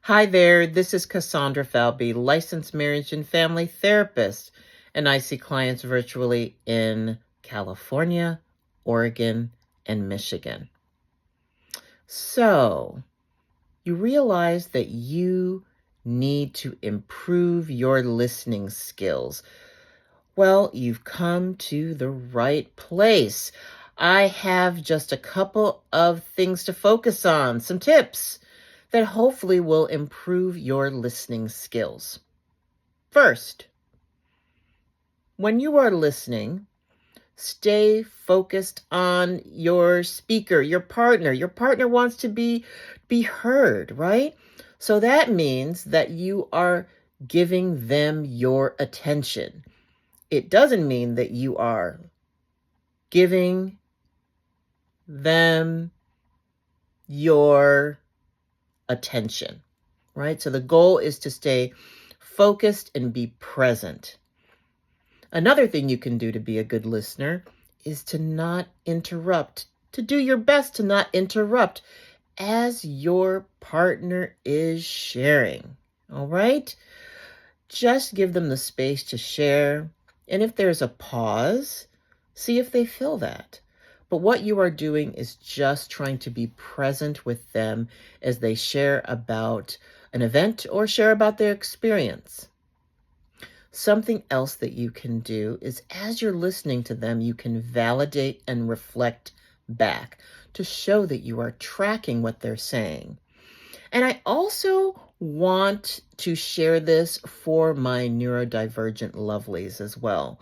Hi there, this is Cassandra Falby, licensed marriage and family therapist, and I see clients virtually in California, Oregon, and Michigan. So, you realize that you need to improve your listening skills. Well, you've come to the right place. I have just a couple of things to focus on, some tips that hopefully will improve your listening skills. First, when you are listening, stay focused on your speaker, your partner. Your partner wants to be heard, right? So that means that you are giving them your attention. It doesn't mean that you are giving them your attention, right? So the goal is to stay focused and be present. Another thing you can do to be a good listener is to not interrupt, to do your best to not interrupt as your partner is sharing, all right? Just give them the space to share. And if there's a pause, see if they feel that. But what you are doing is just trying to be present with them as they share about an event or share about their experience. Something else that you can do is as you're listening to them, you can validate and reflect back to show that you are tracking what they're saying. And I also want to share this for my neurodivergent lovelies as well.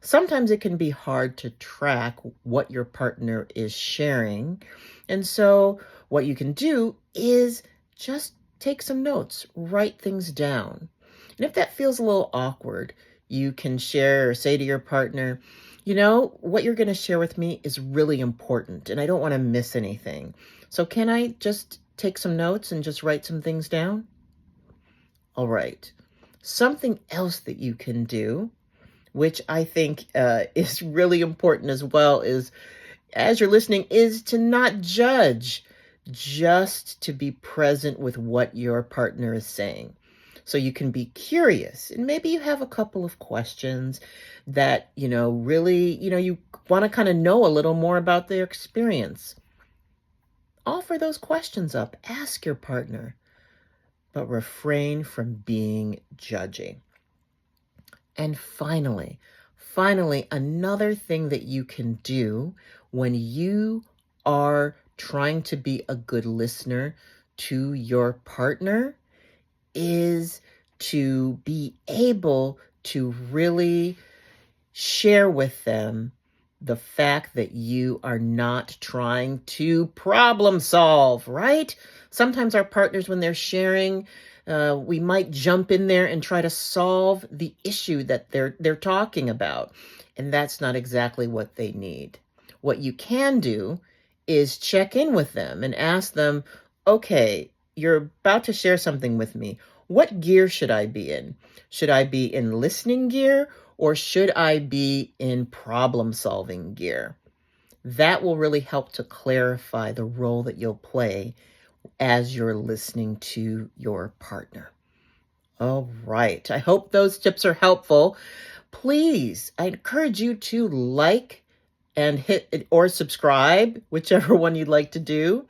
Sometimes it can be hard to track what your partner is sharing. And so what you can do is just take some notes, write things down. And if that feels a little awkward, you can share or say to your partner, what you're going to share with me is really important and I don't want to miss anything. So can I just take some notes and just write some things down? All right. Something else that you can do, which I think is really important as well, is as you're listening, is to not judge, just to be present with what your partner is saying. So you can be curious, and maybe you have a couple of questions that, really, you want to kind of know a little more about their experience. Offer those questions up. Ask your partner, but refrain from being judgy. And finally, another thing that you can do when you are trying to be a good listener to your partner is to be able to really share with them the fact that you are not trying to problem solve, right? Sometimes our partners, when they're sharing, we might jump in there and try to solve the issue that they're talking about. And that's not exactly what they need. What you can do is check in with them and ask them, okay, you're about to share something with me. What gear should I be in? Should I be in listening gear or should I be in problem-solving gear? That will really help to clarify the role that you'll play as you're listening to your partner. All right. I hope those tips are helpful. Please, I encourage you to like and hit or subscribe, whichever one you'd like to do.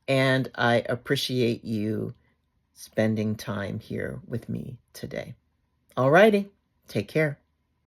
And I appreciate you spending time here with me today. All righty. Take care.